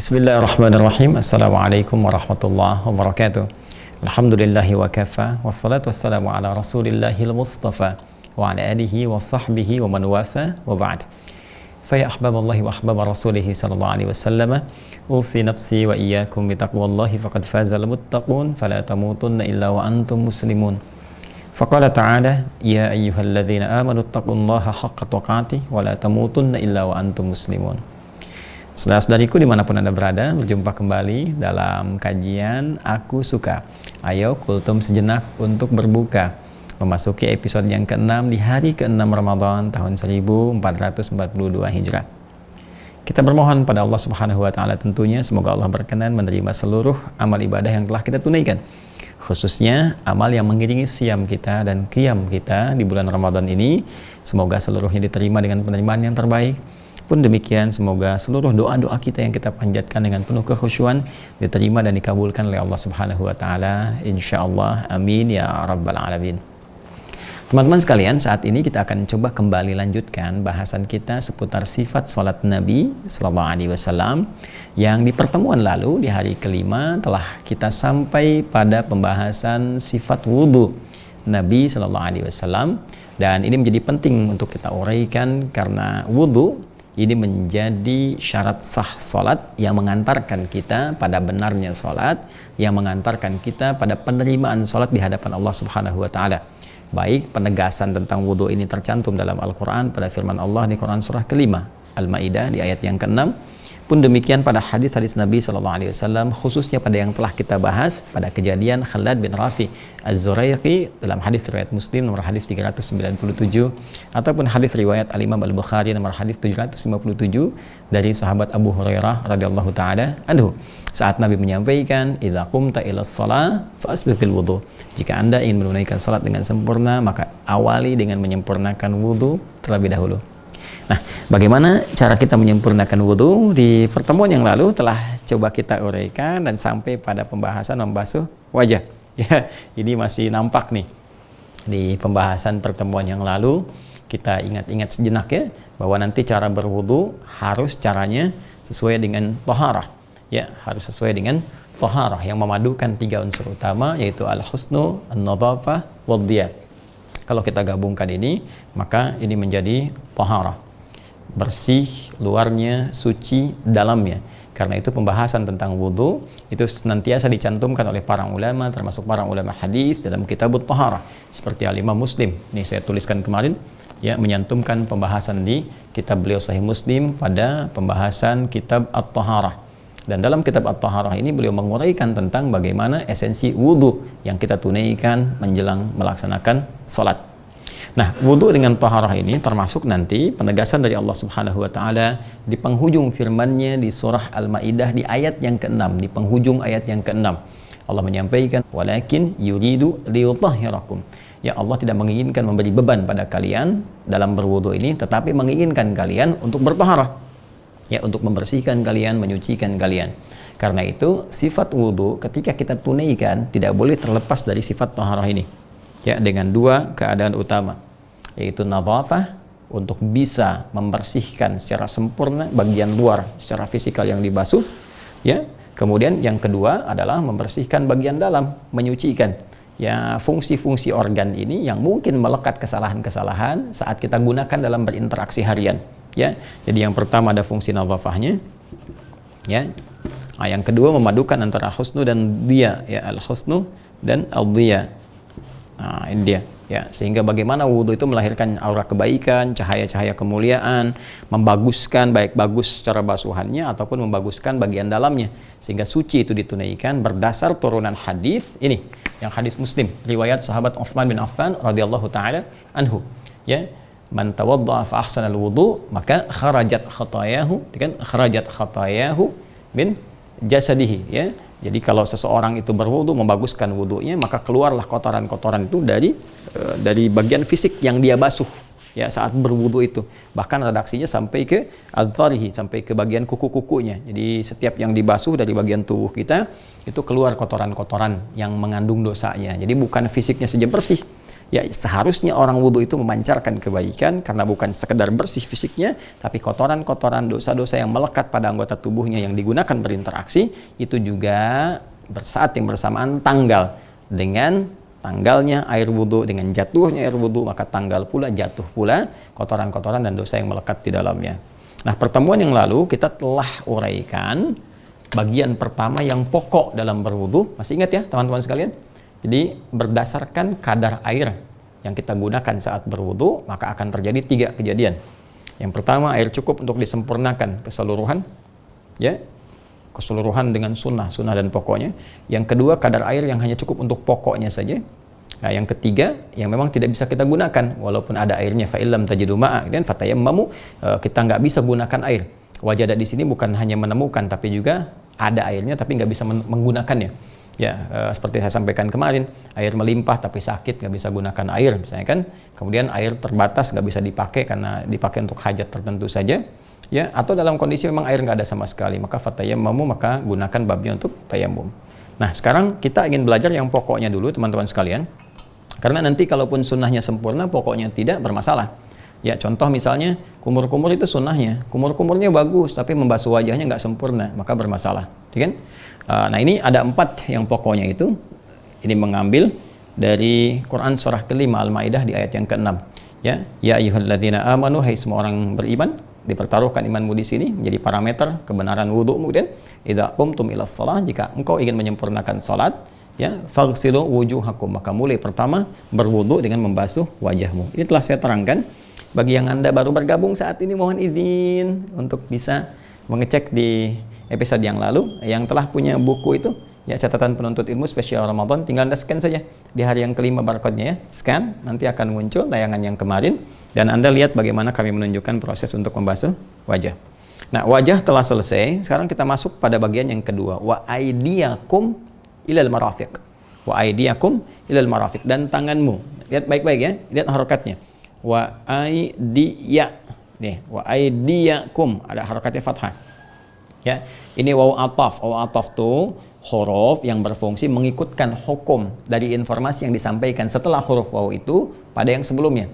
Bismillahirrahmanirrahim. Assalamualaikum warahmatullahi wabarakatuh. Alhamdulillahi wa kafa. Wassalatu wassalamu ala rasulillahil mustafa wa ala alihi wa sahbihi wa man wafa wa ba'd. Faya ahbaballahi wa ahbaba rasulihi sallallahu alaihi wasallam. Usi nafsi wa iyyakum bitaqwallahi faqad fazal muttaqun fala tamutunna illa wa antum muslimun. Faqala ta'ala ya ayyuhalladzina amanu taqullaha haqqa tuqatih wa la tamutunna illa wa antum muslimun. Saudara-saudariku dimanapun Anda berada, berjumpa kembali dalam kajian Aku Suka. Ayo kultum sejenak untuk berbuka, memasuki episode yang ke-6 di hari ke-6 Ramadan tahun 1442 Hijrah. Kita bermohon pada Allah Subhanahu wa taala tentunya semoga Allah berkenan menerima seluruh amal ibadah yang telah kita tunaikan, khususnya amal yang mengiringi siam kita dan qiyam kita di bulan Ramadan ini. Semoga seluruhnya diterima dengan penerimaan yang terbaik. Pun demikian, semoga seluruh doa-doa kita yang kita panjatkan dengan penuh kekhusyuan diterima dan dikabulkan oleh Allah Subhanahu wa taala, insyaallah. Amin ya rabbal alamin. Teman-teman sekalian, saat ini kita akan coba kembali lanjutkan bahasan kita seputar sifat salat Nabi sallallahu alaihi wasallam yang di pertemuan lalu di hari kelima telah kita sampai pada pembahasan sifat wudu Nabi sallallahu alaihi wasallam, dan ini menjadi penting untuk kita uraikan karena wudu ini menjadi syarat sah salat yang mengantarkan kita pada benarnya salat, yang mengantarkan kita pada penerimaan salat di hadapan Allah Subhanahu wa taala. Baik penegasan tentang wudu ini tercantum dalam Al-Qur'an pada firman Allah di Quran surah kelima Al-Maidah di ayat yang ke-6. Pun demikian pada hadis-hadis Nabi sallallahu alaihi wasallam, khususnya pada yang telah kita bahas pada kejadian Khalad bin Rafi Az-Zuraiqi dalam hadis riwayat Muslim nomor hadis 397, ataupun hadis riwayat Al-Imam Al-Bukhari nomor hadis 757 dari sahabat Abu Hurairah radhiyallahu taala anhu, saat Nabi menyampaikan, "Idza qumta ilas shalah fasbighil wudu." Jika Anda ingin menunaikan salat dengan sempurna, maka awali dengan menyempurnakan wudu terlebih dahulu. Nah, bagaimana cara kita menyempurnakan wudhu? Di pertemuan yang lalu telah coba kita uraikan dan sampai pada pembahasan membasuh wajah. Ya, ini masih nampak nih di pembahasan pertemuan yang lalu. Kita ingat-ingat sejenak ya, bahwa nanti cara berwudhu harus caranya sesuai dengan taharah. Ya, harus sesuai dengan taharah yang memadukan 3 unsur utama, yaitu al-husnu, an-nadhafah, wad-diyah. Kalau kita gabungkan ini, maka ini menjadi taharah. Bersih luarnya, suci dalamnya. Karena itu pembahasan tentang wudhu itu senantiasa dicantumkan oleh para ulama, termasuk para ulama hadis dalam kitab At-Taharah, seperti Al-Imam Muslim. Ini saya tuliskan kemarin ya, menyantumkan pembahasan di kitab beliau Sahih Muslim pada pembahasan kitab At-Taharah. Dan dalam kitab At-Taharah ini beliau menguraikan tentang bagaimana esensi wudhu yang kita tunaikan menjelang melaksanakan salat. Nah, wudhu dengan taharah ini termasuk nanti penegasan dari Allah Subhanahu wa taala di penghujung firman-Nya di surah Al-Maidah di ayat yang ke-6, di penghujung ayat yang ke-6. Allah menyampaikan, "Walakin yuridu liyutahhirakum." Ya, Allah tidak menginginkan memberi beban pada kalian dalam berwudhu ini, tetapi menginginkan kalian untuk bertaharah. Ya, untuk membersihkan kalian, menyucikan kalian. Karena itu, sifat wudhu ketika kita tunaikan tidak boleh terlepas dari sifat taharah ini. Ya, dengan 2 keadaan utama, yaitu nadhafah, untuk bisa membersihkan secara sempurna bagian luar secara fisikal yang dibasuh, ya. Kemudian yang kedua adalah membersihkan bagian dalam, menyucikan ya fungsi-fungsi organ ini yang mungkin melekat kesalahan-kesalahan saat kita gunakan dalam berinteraksi harian, ya. Jadi yang pertama ada fungsi nadhafahnya, ya. Nah, yang kedua memadukan antara husnu dan diya, ya, al-husnu dan al-diya. Nah, ini dia. Ya, sehingga bagaimana wudhu itu melahirkan aura kebaikan, cahaya-cahaya kemuliaan, membaguskan, baik bagus secara basuhannya ataupun membaguskan bagian dalamnya, sehingga suci itu ditunaikan berdasar turunan hadis ini, yang hadis Muslim riwayat sahabat Utsman bin Affan radhiyallahu taala anhu, ya, man tawaddaa fa ahsana al-wudu maka kharajat khatayahu min jasadihi, ya. Jadi kalau seseorang itu berwudu, membaguskan wudunya, maka keluarlah kotoran-kotoran itu dari bagian fisik yang dia basuh ya saat berwudu itu. Bahkan redaksinya sampai ke adharihi, sampai ke bagian kuku-kukunya. Jadi setiap yang dibasuh dari bagian tubuh kita itu keluar kotoran-kotoran yang mengandung dosanya. Jadi bukan fisiknya saja bersih, Ya, seharusnya orang wudhu itu memancarkan kebaikan karena bukan sekedar bersih fisiknya, tapi kotoran-kotoran dosa-dosa yang melekat pada anggota tubuhnya yang digunakan berinteraksi itu juga saat yang bersamaan tanggal dengan tanggalnya air wudhu, dengan jatuhnya air wudhu, maka tanggal pula jatuh pula kotoran-kotoran dan dosa yang melekat di dalamnya. Nah, pertemuan yang lalu kita telah uraikan bagian pertama yang pokok dalam berwudhu. Masih ingat ya teman-teman sekalian? Jadi berdasarkan kadar air yang kita gunakan saat berwudu, maka akan terjadi 3 kejadian. Yang pertama, air cukup untuk disempurnakan keseluruhan, ya, keseluruhan dengan sunnah dan pokoknya. Yang kedua, kadar air yang hanya cukup untuk pokoknya saja. Nah, yang ketiga, yang memang tidak bisa kita gunakan walaupun ada airnya, fa illam tajidu ma'a, dan fatayammamu, kita nggak bisa gunakan air. Wajada di sini bukan hanya menemukan, tapi juga ada airnya tapi nggak bisa menggunakannya. Ya, seperti saya sampaikan kemarin, air melimpah tapi sakit, nggak bisa gunakan air, misalnya kan. Kemudian air terbatas, nggak bisa dipakai karena dipakai untuk hajat tertentu saja. Ya, atau dalam kondisi memang air nggak ada sama sekali, maka fatayammamu, maka gunakan babnya untuk tayammum. Nah, sekarang kita ingin belajar yang pokoknya dulu, teman-teman sekalian. Karena nanti kalaupun sunnahnya sempurna, pokoknya tidak bermasalah. Ya, contoh misalnya kumur-kumur itu sunnahnya, kumur-kumurnya bagus tapi membasuh wajahnya nggak sempurna, maka bermasalah, ya kan? Nah, ini ada 4 yang pokoknya itu. Ini mengambil dari Quran surah ke-5 Al-Maidah di ayat yang ke-6. Ya, ya ayyuhalladzina amanu, hai semua orang beriman, dipertaruhkan imanmu di sini menjadi parameter kebenaran wudu. Kemudian idza qumtum ilas shalah, jika engkau ingin menyempurnakan salat, ya, faghsilu wujuhakum, maka mulai pertama berwudu dengan membasuh wajahmu. Ini telah saya terangkan. Bagi yang Anda baru bergabung saat ini, mohon izin untuk bisa mengecek di episode yang lalu. Yang telah punya buku itu, ya, catatan penuntut ilmu spesial Ramadan, tinggal Anda scan saja di hari yang ke-5 barcode-nya, ya, scan, nanti akan muncul tayangan yang kemarin, dan Anda lihat bagaimana kami menunjukkan proses untuk membasuh wajah. Nah, wajah telah selesai, sekarang kita masuk pada bagian yang kedua, wa aydiyakum ilal marafiq. Wa aydiyakum ilal marafiq, dan tanganmu. Lihat baik-baik ya, lihat harokatnya. Wa aydiya, nih, wa aydiyakum, ada harokatnya fathah. Ya, ini waw ataf. Waw ataf tuh huruf yang berfungsi mengikutkan hukum dari informasi yang disampaikan setelah huruf waw itu pada yang sebelumnya.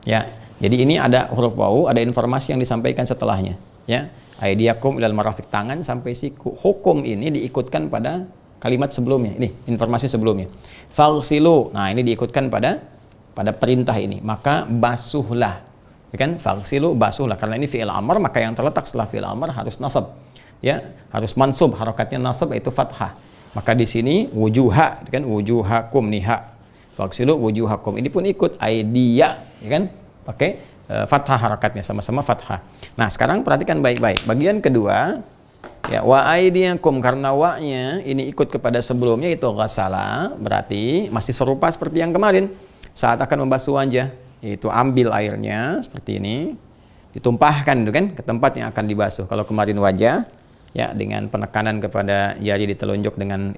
Ya, jadi ini ada huruf waw, ada informasi yang disampaikan setelahnya. Ya, aydiyakum ilal marafiq, tangan sampai siku. Hukum ini diikutkan pada kalimat sebelumnya. Ini informasi sebelumnya. Faghsilu, nah ini diikutkan pada perintah ini, maka basuhlah, ya kan? Faghsilu, basuhlah, karena ini fi'il amr, maka yang terletak setelah fi'il amr harus nasab, ya, harus mansub, harokatnya nasab yaitu fathah. Maka di sini wujuha, kan, wujuhakum, niha, faghsilu wujuhakum, ini pun ikut aidiya, ya kan, pakai fathah, harokatnya sama-sama fathah. Nah, sekarang perhatikan baik-baik bagian kedua, ya, wa aidiyakum, karena wa-nya ini ikut kepada sebelumnya, itu ghasala, berarti masih serupa seperti yang kemarin. Saat akan membasuh wajah, yaitu ambil airnya seperti ini, ditumpahkan itu kan ke tempat yang akan dibasuh. Kalau kemarin wajah, ya, dengan penekanan kepada jari di telunjuk dengan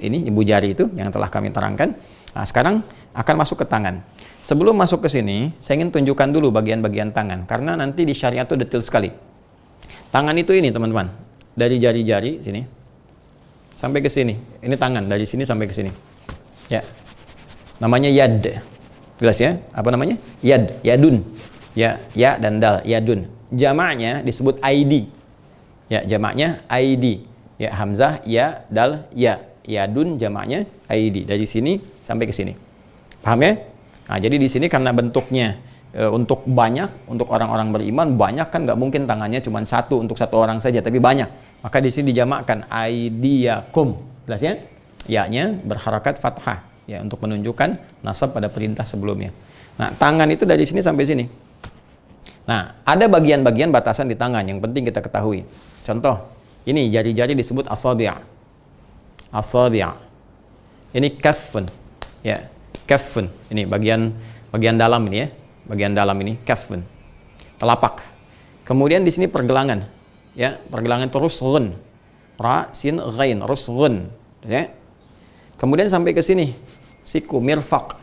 ini ibu jari itu yang telah kami terangkan. Nah, sekarang akan masuk ke tangan. Sebelum masuk ke sini, saya ingin tunjukkan dulu bagian-bagian tangan, karena nanti di syariat itu detail sekali. Tangan itu ini, teman-teman, dari jari-jari sini sampai ke sini. Ini tangan dari sini sampai ke sini. Ya. Namanya yad. Jelas ya? Apa namanya? Yad, yadun. Ya, ya dan dal, yadun. Jamaknya disebut ID. Ya, jamaknya ID. Ya, hamzah, ya, dal, ya. Yadun jamaknya ID. Dari sini sampai ke sini. Paham ya? Nah, jadi di sini karena bentuknya untuk banyak, untuk orang-orang beriman, banyak kan nggak mungkin tangannya cuma satu untuk satu orang saja, tapi banyak. Maka di sini dijamakkan aidiyakum. Jelas ya? Ya-nya berharakat fathah. Ya, untuk menunjukkan nasab pada perintah sebelumnya. Nah, tangan itu dari sini sampai sini. Nah, ada bagian-bagian batasan di tangan yang penting kita ketahui. Contoh, ini jari-jari disebut asabi'. Asabi'. Ini kaffun. Ya, kaffun. Ini bagian dalam ini ya. Bagian dalam ini kaffun. Telapak. Kemudian di sini pergelangan. Ya, pergelangan itu rusghun. Ra, sin, ghain, rusghun. Ya. Kemudian sampai ke sini. Siku, mirfaq,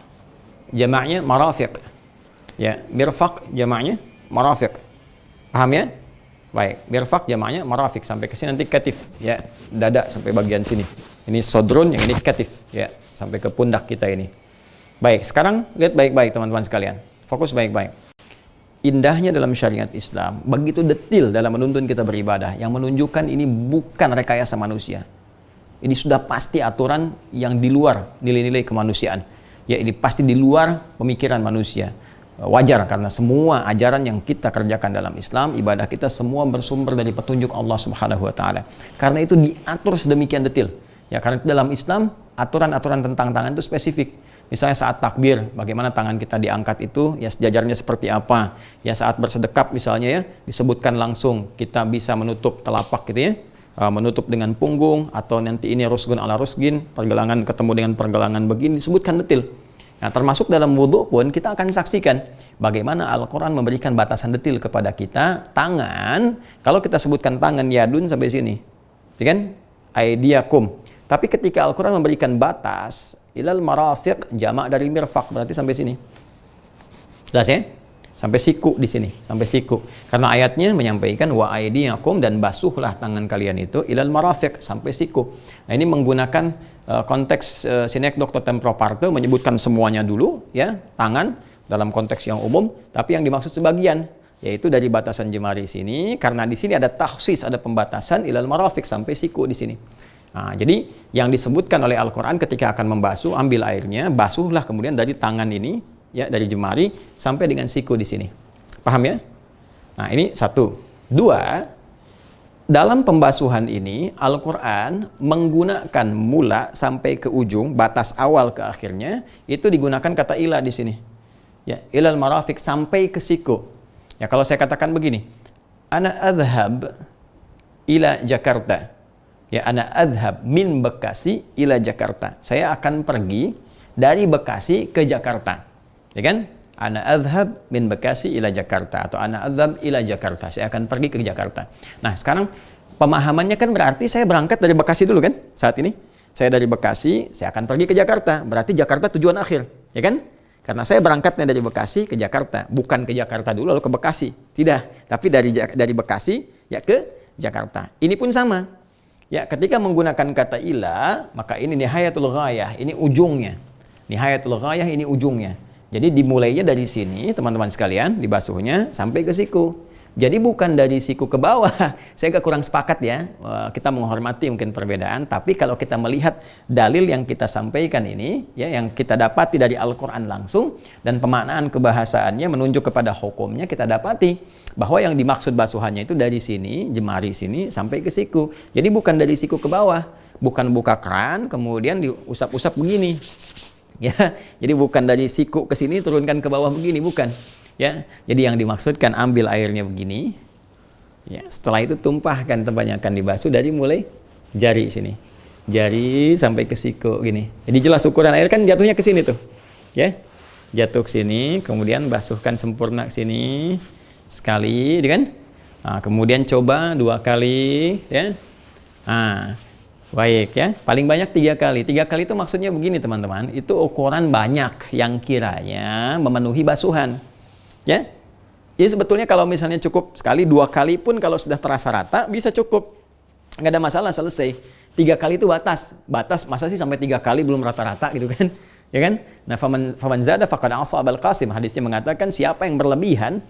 jamaknya marafiq. Ya, mirfaq jamaknya marafiq. Paham ya? Baik, mirfaq jamaknya marafiq, sampai ke sini nanti katif, ya, dada sampai bagian sini. Ini sodrun, yang ini katif, ya, sampai ke pundak kita ini. Baik, sekarang lihat baik-baik teman-teman sekalian. Fokus baik-baik. Indahnya dalam syariat Islam, begitu detil dalam menuntun kita beribadah, yang menunjukkan ini bukan rekayasa manusia. Ini sudah pasti aturan yang di luar nilai-nilai kemanusiaan. Ya, ini pasti di luar pemikiran manusia. Wajar karena semua ajaran yang kita kerjakan dalam Islam, ibadah kita semua bersumber dari petunjuk Allah Subhanahu wa taala. Karena itu diatur sedemikian detil. Ya, karena dalam Islam aturan-aturan tentang tangan itu spesifik. Misalnya saat takbir, bagaimana tangan kita diangkat itu, ya sejajarnya seperti apa. Ya saat bersedekap misalnya ya, disebutkan langsung kita bisa menutup telapak gitu ya, menutup dengan punggung, atau nanti ini rusgun ala rusgin, pergelangan ketemu dengan pergelangan begini, disebutkan detil. Nah, termasuk dalam wudhu pun kita akan saksikan bagaimana Al-Quran memberikan batasan detil kepada kita. Tangan, kalau kita sebutkan tangan yadun sampai sini, ya kan? Aidiakum. Tapi ketika Al-Quran memberikan batas, ilal marafiq, jamak dari mirfaq, berarti sampai sini. Jelas ya? Sampai siku di sini, sampai siku. Karena ayatnya menyampaikan wa aidiakum, dan basuhlah tangan kalian itu ilal marafiq, sampai siku. Nah, ini menggunakan konteks sinekdoque temporo parte, menyebutkan semuanya dulu ya, tangan dalam konteks yang umum, tapi yang dimaksud sebagian, yaitu dari batasan jemari sini, karena di sini ada takhsis, ada pembatasan ilal marafiq, sampai siku di sini. Nah, jadi yang disebutkan oleh Al-Quran ketika akan membasuh, ambil airnya, basuhlah kemudian dari tangan ini, ya dari jemari sampai dengan siku di sini. Paham ya? Nah, ini satu. Dua, dalam pembasuhan ini Al-Quran menggunakan mula sampai ke ujung, batas awal ke akhirnya, itu digunakan kata ila di sini. Ya, ilal marafiq, sampai ke siku. Ya, kalau saya katakan begini, ana adhab ila Jakarta. Ya, ana adhab min Bekasi ila Jakarta. Saya akan pergi dari Bekasi ke Jakarta. Ya kan? Ana adhab min Bekasi ila Jakarta, atau ana adhab ila Jakarta. Saya akan pergi ke Jakarta. Nah, sekarang pemahamannya kan berarti saya berangkat dari Bekasi dulu kan? Saat ini saya dari Bekasi, saya akan pergi ke Jakarta. Berarti Jakarta tujuan akhir, ya kan? Karena saya berangkatnya dari Bekasi ke Jakarta, bukan ke Jakarta dulu lalu ke Bekasi. Tidak, tapi dari Bekasi ya ke Jakarta. Ini pun sama. Ya, ketika menggunakan kata ila, maka ini nihayatul ghayah, ini ujungnya. Nihayatul ghayah, ini ujungnya. Jadi dimulainya dari sini, teman-teman sekalian, dibasuhnya sampai ke siku. Jadi bukan dari siku ke bawah. Saya agak kurang sepakat ya. Kita menghormati mungkin perbedaan, tapi kalau kita melihat dalil yang kita sampaikan ini, ya, yang kita dapati dari Al-Quran langsung, dan pemaknaan kebahasaannya menunjuk kepada hukumnya, kita dapati bahwa yang dimaksud basuhannya itu dari sini, jemari sini, sampai ke siku. Jadi bukan dari siku ke bawah. Bukan buka keran, kemudian diusap-usap begini. Ya, jadi bukan dari siku ke sini, turunkan ke bawah begini, bukan. Ya, jadi yang dimaksudkan ambil airnya begini. Ya, setelah itu tumpahkan, kebanyakan dibasuh dari mulai jari sini. Jari sampai ke siku gini. Jadi jelas ukuran air kan jatuhnya ke sini tuh. Ya. Jatuh ke sini, kemudian basuhkan sempurna ke sini. Sekali, kan? Nah, kemudian coba 2 kali, ya. Nah, baik ya. Paling banyak 3 kali. 3 kali itu maksudnya begini teman-teman. Itu ukuran banyak yang kiranya memenuhi basuhan, ya. Jadi sebetulnya kalau misalnya cukup sekali, 2 kali pun kalau sudah terasa rata bisa cukup, nggak ada masalah, selesai. 3 kali itu batas masa sih sampai 3 kali belum rata-rata gitu kan? Ya kan? Nah, faman zada faqad asa Abul Qasim, hadisnya mengatakan siapa yang berlebihan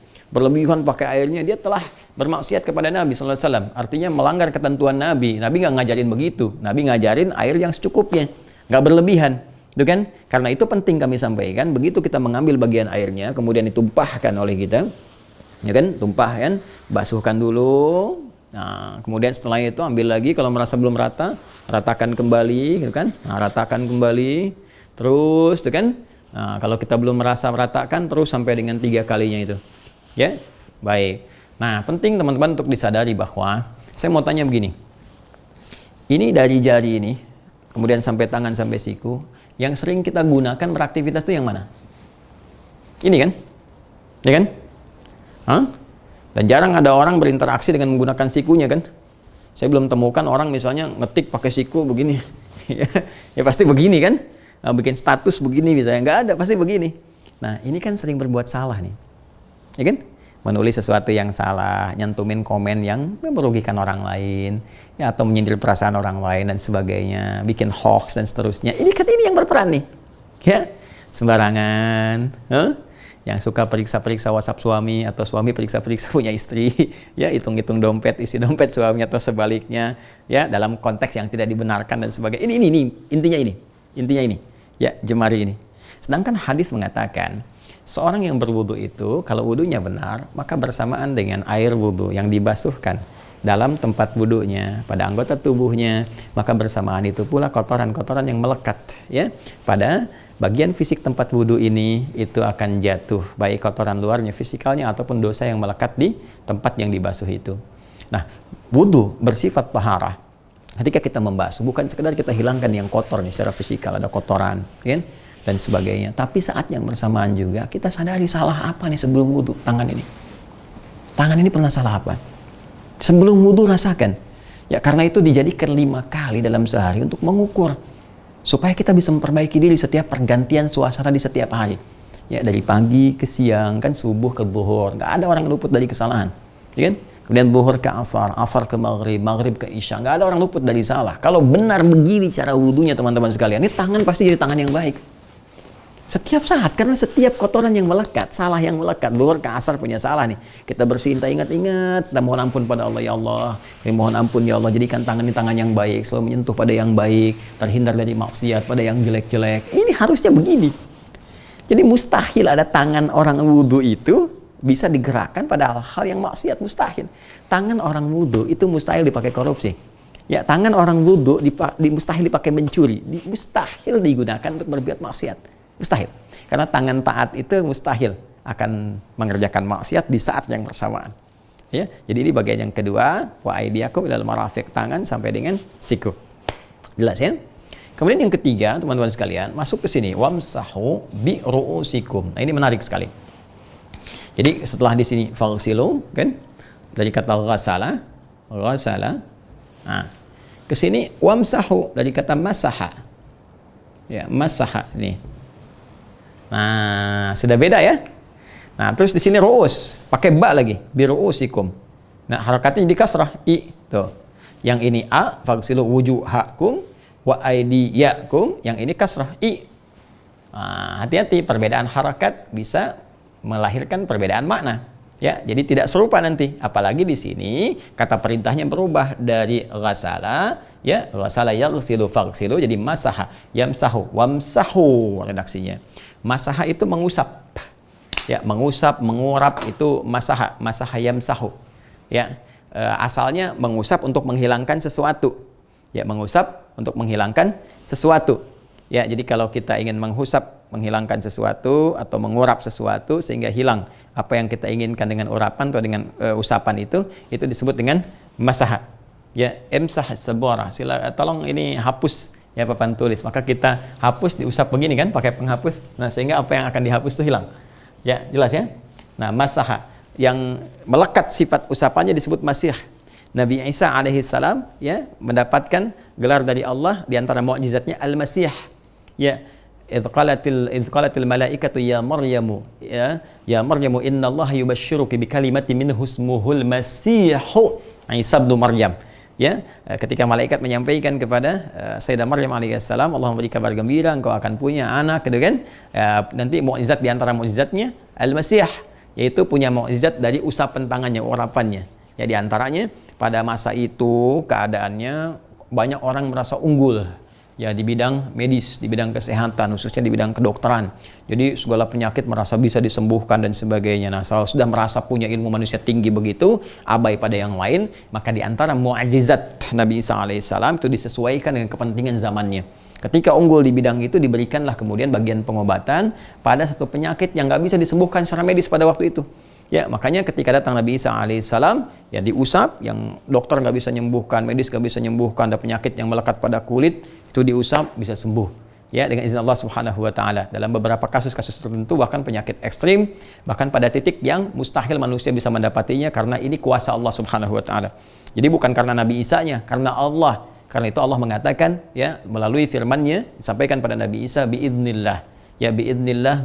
pakai airnya, dia telah bermaksiat kepada Nabi sallallahu alaihi wasallam. Artinya melanggar ketentuan Nabi. Nabi nggak ngajarin begitu. Nabi ngajarin air yang secukupnya, nggak berlebihan, itu kan? Karena itu penting kami sampaikan. Begitu kita mengambil bagian airnya, kemudian ditumpahkan oleh kita, ya kan? Tumpahkan, basuhkan dulu. Nah, kemudian setelah itu ambil lagi. Kalau merasa belum rata, ratakan kembali, gitu kan? Nah, ratakan kembali, terus, itu kan? Nah, kalau kita belum merasa meratakan, terus sampai dengan 3 kalinya itu. Ya, baik. Nah, penting teman-teman untuk disadari bahwa saya mau tanya begini. Ini dari jari ini, kemudian sampai tangan sampai siku, yang sering kita gunakan beraktivitas itu yang mana? Ini kan? Ya kan? Hah? Dan jarang ada orang berinteraksi dengan menggunakan sikunya kan? Saya belum temukan orang misalnya ngetik pakai siku begini. Ya pasti begini kan? Nah, bikin status begini misalnya, nggak ada, pasti begini. Nah, ini kan sering berbuat salah nih. Ya kan? Menulis sesuatu yang salah, nyantumin komen yang merugikan orang lain, ya, atau menyindir perasaan orang lain dan sebagainya, bikin hoax dan seterusnya. Ini kan ini yang berperan nih. Ya. sembarangan. Yang suka periksa-periksa WhatsApp suami atau suami periksa-periksa punya istri, ya hitung-hitung dompet, isi dompet suami atau sebaliknya, ya dalam konteks yang tidak dibenarkan dan sebagainya. Ini intinya ini, ya jemari ini. Sedangkan hadis mengatakan seorang yang berwudu itu kalau wudunya benar maka bersamaan dengan air wudu yang dibasuhkan dalam tempat wudunya pada anggota tubuhnya, maka bersamaan itu pula kotoran-kotoran yang melekat ya pada bagian fisik tempat wudu ini itu akan jatuh, baik kotoran luarnya fisikalnya ataupun dosa yang melekat di tempat yang dibasuh itu. Nah, wudu bersifat taharah. Ketika kita membasuh bukan sekedar kita hilangkan yang kotor nih secara fisikal, ada kotoran kan dan sebagainya, tapi saat yang bersamaan juga kita sadari salah apa nih sebelum wudu. Tangan ini pernah salah apa? Sebelum wudu rasakan. Ya karena itu dijadikan 5 kali dalam sehari untuk mengukur supaya kita bisa memperbaiki diri setiap pergantian suasana di setiap hari. Ya dari pagi ke siang kan, subuh ke zuhur, nggak ada orang luput dari kesalahan, ya kan? Kemudian zuhur ke asar, asar ke maghrib, maghrib ke isya, nggak ada orang luput dari salah. Kalau benar begini cara wudunya teman-teman sekalian, ini tangan pasti jadi tangan yang baik. Setiap saat, karena setiap kotoran yang melekat, salah yang melekat, zuhur ke asar punya salah nih. Kita bersihin, kita ingat-ingat, kita mohon ampun pada Allah, ya Allah. Mohon ampun ya Allah, jadikan tangan ini tangan yang baik, selalu menyentuh pada yang baik, terhindar dari maksiat pada yang jelek-jelek. Ini harusnya begini. Jadi mustahil ada tangan orang wudu itu bisa digerakkan pada hal-hal yang maksiat, mustahil. Tangan orang wudu itu mustahil dipakai korupsi. Ya, tangan orang wudu mustahil dipakai mencuri, mustahil digunakan untuk berbuat maksiat. Mustahil. Karena tangan taat itu mustahil akan mengerjakan maksiat di saat yang bersamaan. Ya, jadi ini bagian yang kedua, wa aydiyakum ilal marafiq, tangan sampai dengan siku. Jelas ya? Kemudian yang ketiga, teman-teman sekalian, masuk ke sini, wamsahu bi ru'usikum. Nah, ini menarik sekali. Jadi setelah di sini faghsilu kan dari kata ghasala. Nah, ke sini wamsahu dari kata masaha. Ya, masaha nih. Nah, sudah beda ya. Nah, terus di sini ru'us, pakai ba lagi, bi ru'usikum. Nah, harakatnya di kasrah i tuh. Yang ini a, faghsilu wujuhakum wa aydiyakum, yang ini kasrah i. Nah, hati-hati, perbedaan harakat bisa melahirkan perbedaan makna. Ya, jadi tidak serupa nanti. Apalagi di sini kata perintahnya berubah dari ghasala, ya, ghasala yaghsilu faghsilu jadi masaha, yamsahu, wamsahu redaksinya. Masaha itu mengusap. Ya, mengusap, mengurap itu masaha, masaha yamsahu. Ya, asalnya mengusap untuk menghilangkan sesuatu. Ya, mengusap untuk menghilangkan sesuatu. Ya, jadi kalau kita ingin menghusap, menghilangkan sesuatu atau mengurap sesuatu sehingga hilang apa yang kita inginkan dengan urapan atau dengan usapan itu disebut dengan masaha. Ya, emsah sabara. Tolong ini hapus ya papan tulis. Maka kita hapus, diusap begini kan pakai penghapus. Nah, sehingga apa yang akan dihapus itu hilang. Ya, jelas ya? Nah, masaha yang melekat sifat usapannya disebut masih. Nabi Isa alaihissalam ya mendapatkan gelar dari Allah di antara mukjizatnya al-masih. Ya, idz qalatil malaikatu ya Maryamu innallaha yubashshiruki bi kalimatin minhu ismuhul masihu Isa bin Maryam. Ya, ketika malaikat menyampaikan kepada Sayyidah Maryam alaihissalam, Allah memberi kabar gembira, engkau akan punya anak, gitu kan? Nanti mukjizat di antara mukjizatnya al-masih, yaitu punya mukjizat dari usapan tangannya, urapannya. Ya, di antaranya pada masa itu keadaannya banyak orang merasa unggul ya di bidang medis, di bidang kesehatan, khususnya di bidang kedokteran. Jadi segala penyakit merasa bisa disembuhkan dan sebagainya. Nah, kalau sudah merasa punya ilmu manusia tinggi begitu, abai pada yang lain, maka di antara mukjizat Nabi Isa alaihissalam itu disesuaikan dengan kepentingan zamannya. Ketika unggul di bidang itu, diberikanlah kemudian bagian pengobatan pada satu penyakit yang nggak bisa disembuhkan secara medis pada waktu itu. Ya, makanya ketika datang Nabi Isa alaihissalam, ya diusap, yang dokter nggak bisa menyembuhkan, medis nggak bisa menyembuhkan, ada penyakit yang melekat pada kulit, itu diusap bisa sembuh. Ya, dengan izin Allah Subhanahu wa taala. Dalam beberapa kasus-kasus tertentu bahkan penyakit ekstrim, bahkan pada titik yang mustahil manusia bisa mendapatinya karena ini kuasa Allah Subhanahu wa taala. Jadi bukan karena Nabi Isa-nya, karena Allah. Karena itu Allah mengatakan ya melalui firman-Nya disampaikan pada Nabi Isa biidznillah. Ya biidznillah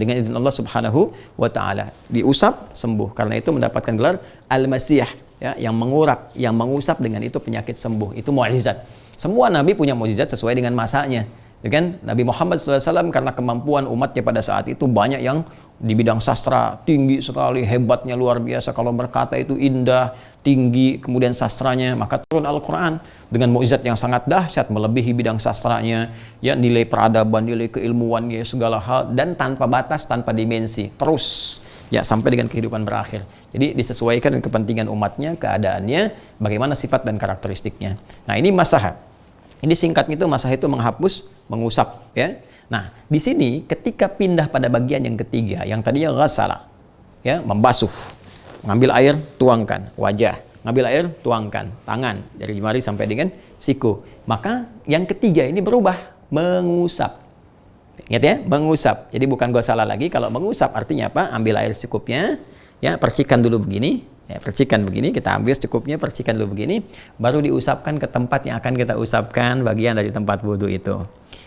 dengan izin Allah Subhanahu wa taala. Diusap sembuh. Karena itu mendapatkan gelar Al-Masih ya, yang mengurap, yang mengusap dengan itu penyakit sembuh. Itu mukjizat. Semua nabi punya mukjizat sesuai dengan masanya. Ya kan? Nabi Muhammad SAW karena kemampuan umatnya pada saat itu banyak yang di bidang sastra tinggi sekali, hebatnya luar biasa. Kalau berkata itu indah, tinggi, kemudian sastranya, maka turun Al-Quran dengan mukjizat yang sangat dahsyat, melebihi bidang sastranya, ya, nilai peradaban, nilai keilmuannya, segala hal, dan tanpa batas, tanpa dimensi, terus ya sampai dengan kehidupan berakhir. Jadi disesuaikan dengan kepentingan umatnya, keadaannya, bagaimana sifat dan karakteristiknya. Nah, ini masah. Ini singkatnya itu masah itu menghapus, mengusap, ya. Nah, di sini ketika pindah pada bagian yang ketiga, yang tadinya ghasala, ya, membasuh, ngambil air, tuangkan wajah, ngambil air, tuangkan tangan dari jemari sampai dengan siku. Maka yang ketiga ini berubah, mengusap. Ingat ya, mengusap. Jadi bukan ghasala lagi. Kalau mengusap artinya apa? Ambil air secukupnya, ya, percikan dulu begini. Ya, percikan begini, kita ambil secukupnya, percikan dulu begini, baru diusapkan ke tempat yang akan kita usapkan, bagian dari tempat wudhu itu.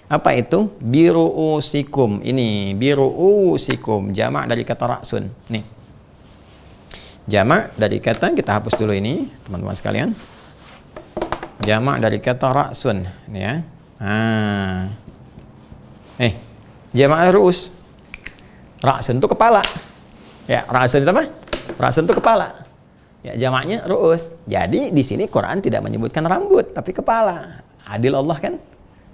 Apa itu? Biru'usikum. Ini biru'usikum, jamak dari kata ra'sun. Nih, jamak dari kata, kita hapus dulu ini teman-teman sekalian, jamak dari kata ra'sun. Ini ya. Jamak ru'us. Ra'sun itu kepala. Ya, ra'sun itu apa? Ra'sun itu kepala. Ya, jamaknya ru'us. Jadi di sini Quran tidak menyebutkan rambut, tapi kepala. Adil Allah kan?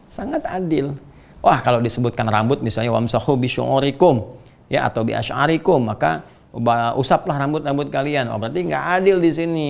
Sangat adil. Wah, kalau disebutkan rambut misalnya wamsahu bisyu'urikum, ya, atau bi'asy'arikum, maka usaplah rambut-rambut kalian. Oh, berarti nggak adil di sini.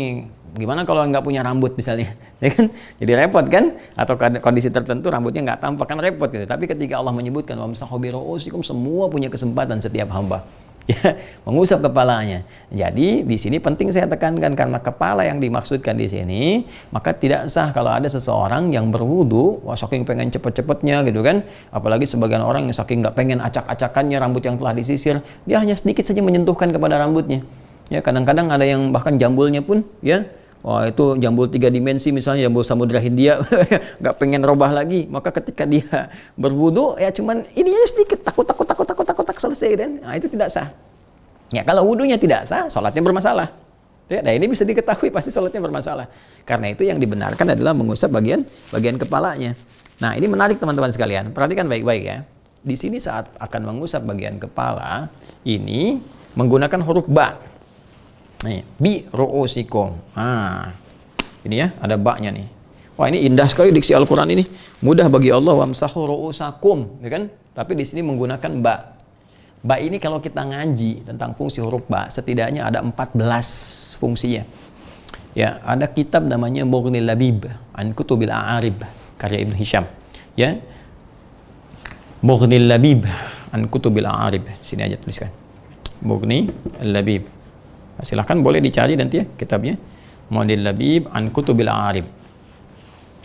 Gimana kalau nggak punya rambut misalnya? Ya kan? Jadi repot kan? Atau kondisi tertentu rambutnya nggak tampak, kan repot gitu. Tapi ketika Allah menyebutkan wamsahu biru'usikum, semua punya kesempatan, setiap hamba. Ya, mengusap kepalanya. Jadi di sini penting saya tekankan, karena kepala yang dimaksudkan di sini, maka tidak sah kalau ada seseorang yang berwudu, wah, saking pengen cepet-cepetnya gitu kan, apalagi sebagian orang yang saking nggak pengen acak-acakannya rambut yang telah disisir, dia hanya sedikit saja menyentuhkan kepada rambutnya. Ya, kadang-kadang ada yang bahkan jambulnya pun, ya, wah, itu jambul 3 dimensi misalnya, jambul Samudra Hindia, nggak pengen robah lagi, maka ketika dia berwudu, ya cuman ini aja sedikit, takut selesai, dan nah, itu tidak sah. Ya, kalau wudunya tidak sah, sholatnya bermasalah. Ya, nah ini bisa diketahui pasti sholatnya bermasalah. Karena itu yang dibenarkan adalah mengusap bagian kepalanya. Nah, ini menarik teman-teman sekalian, perhatikan baik-baik ya. Di sini saat akan mengusap bagian kepala, ini menggunakan huruf ba. Nih, bi ru'usikum. Ini ya, ada ba-nya nih. Wah, ini indah sekali diksi Al-Quran ini. Mudah bagi Allah, wamsahu ru'usakum, ya kan? Tapi di sini menggunakan ba. Ba ini kalau kita ngaji tentang fungsi huruf ba, setidaknya ada 14 fungsinya. Ya, ada kitab namanya Mughnil Labib an Kutubil A'arib, karya Ibnu Hisham. Ya. Mughnil Labib an Kutubil A'arib. Sini aja tuliskan. Mughnil Labib. Silahkan boleh dicari nanti ya kitabnya, Mughnil Labib an Kutubil A'arib.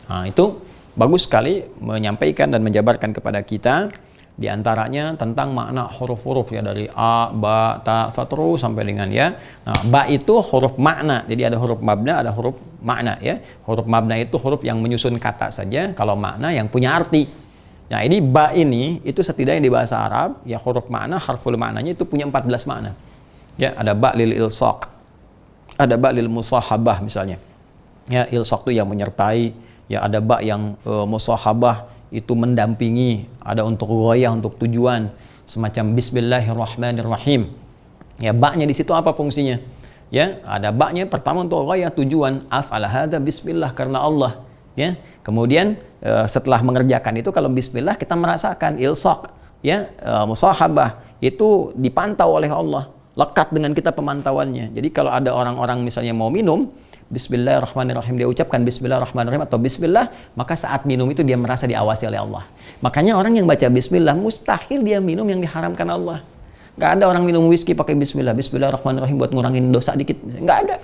Nah, itu bagus sekali menyampaikan dan menjabarkan kepada kita di antaranya tentang makna huruf-huruf, ya, dari a, ba, ta, fa, terus sampai dengan ya. Nah, ba itu huruf makna. Jadi ada huruf mabna, ada huruf makna, ya. Huruf mabna itu huruf yang menyusun kata saja, kalau makna yang punya arti. Nah, ini ba ini itu setidaknya di bahasa Arab, ya, huruf makna, harful maknanya itu punya 14 makna. Ya, ada ba lil ilsaq. Ada ba lil musahabah misalnya. Ya, ilsaq itu yang menyertai, ya, ada ba yang musahabah itu mendampingi, ada untuk ghayah, untuk tujuan, semacam bismillahirrahmanirrahim. Ya, ba-nya di situ apa fungsinya? Ya, ada ba-nya pertama untuk ghayah, tujuan, af'ala hadza bismillah, karena Allah. Ya, kemudian setelah mengerjakan itu, kalau bismillah kita merasakan ilsaq, ya, musahabah itu dipantau oleh Allah, lekat dengan kita pemantauannya. Jadi kalau ada orang-orang misalnya mau minum, Bismillahirrahmanirrahim, dia ucapkan Bismillahirrahmanirrahim atau Bismillah, maka saat minum itu dia merasa diawasi oleh Allah. Makanya orang yang baca Bismillah, mustahil dia minum yang diharamkan Allah. Gak ada orang minum whisky pakai Bismillah, Bismillahirrahmanirrahim buat ngurangin dosa dikit, gak ada.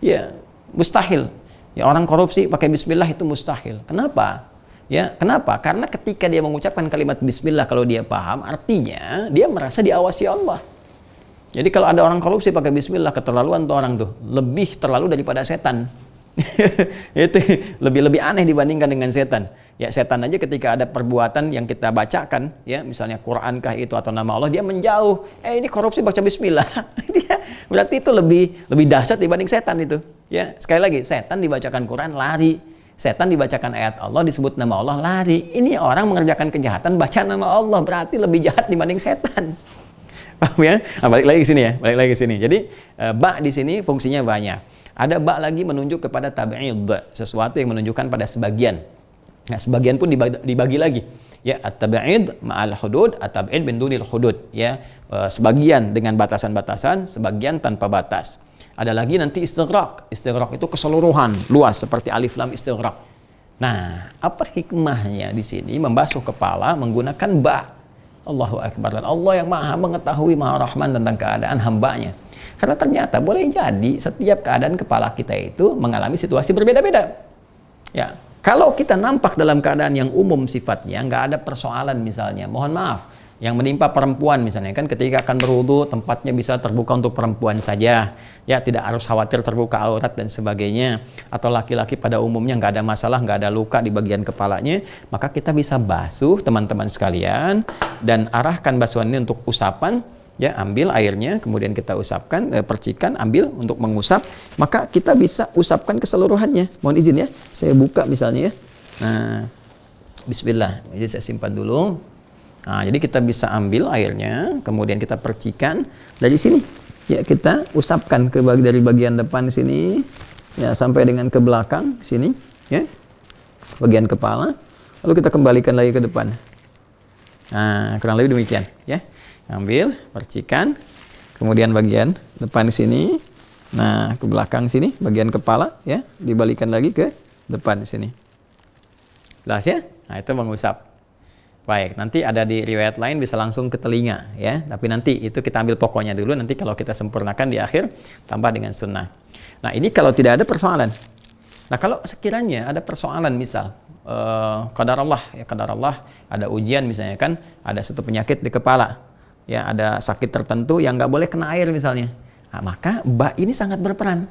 Ya, mustahil. Ya, orang korupsi pakai Bismillah itu mustahil. Kenapa? Ya, kenapa? Karena ketika dia mengucapkan kalimat Bismillah, kalau dia paham, artinya dia merasa diawasi Allah. Jadi kalau ada orang korupsi pakai bismillah, keterlaluan tuh orang tuh, lebih terlalu daripada setan. Itu lebih aneh dibandingkan dengan setan. Ya, setan aja ketika ada perbuatan yang kita bacakan, ya, misalnya Quran kah itu atau nama Allah, dia menjauh. Ini korupsi baca bismillah. Berarti itu lebih dahsyat dibanding setan itu. Ya, sekali lagi, setan dibacakan Quran lari. Setan dibacakan ayat Allah, disebut nama Allah, lari. Ini orang mengerjakan kejahatan, baca nama Allah, berarti lebih jahat dibanding setan. Paham ya? Nah, balik lagi ke sini ya, balik lagi ke sini. Jadi ba di sini fungsinya banyak. Ada ba lagi menunjuk kepada tab'id, sesuatu yang menunjukkan pada sebagian. Nah, sebagian pun dibagi lagi. Ya, at-tab'id ma'al hudud, at-tab'id bin dunil hudud. Ya, sebagian dengan batasan-batasan, sebagian tanpa batas. Ada lagi nanti istighraq. Istighraq itu keseluruhan, luas seperti alif lam istighraq. Nah, apa hikmahnya di sini membasuh kepala menggunakan ba? Allahu Akbar. Dan Allah yang Maha mengetahui, Maha Rahman tentang keadaan hambanya. Karena ternyata boleh jadi setiap keadaan kepala kita itu mengalami situasi berbeda-beda. Ya, kalau kita nampak dalam keadaan yang umum sifatnya, nggak ada persoalan misalnya, mohon maaf, yang menimpa perempuan misalnya kan ketika akan berwudu tempatnya bisa terbuka untuk perempuan saja, ya tidak harus khawatir terbuka aurat dan sebagainya, atau laki-laki pada umumnya nggak ada masalah, nggak ada luka di bagian kepalanya, maka kita bisa basuh teman-teman sekalian dan arahkan basuhan ini untuk usapan. Ya, ambil airnya, kemudian kita usapkan, percikan, ambil untuk mengusap, maka kita bisa usapkan keseluruhannya. Mohon izin ya, saya buka misalnya ya. Nah, bismillah, jadi saya simpan dulu. Nah, jadi kita bisa ambil airnya, kemudian kita percikan dari sini. Ya, kita usapkan dari bagian depan sini, ya sampai dengan ke belakang sini, ya, bagian kepala. Lalu kita kembalikan lagi ke depan. Nah, kurang lebih demikian, ya. Ambil, percikan, kemudian bagian depan sini, nah ke belakang sini, bagian kepala, ya, dibalikan lagi ke depan sini. Jelas ya? Nah, itu mengusap. Baik, nanti ada di riwayat lain bisa langsung ke telinga, ya. Tapi nanti itu kita ambil pokoknya dulu, nanti kalau kita sempurnakan di akhir, tambah dengan sunnah. Nah, ini kalau tidak ada persoalan. Nah, kalau sekiranya ada persoalan misal, qadar Allah, ya qadar Allah, ada ujian misalnya kan, ada satu penyakit di kepala. Ya, ada sakit tertentu yang nggak boleh kena air misalnya. Nah, maka ba ini sangat berperan.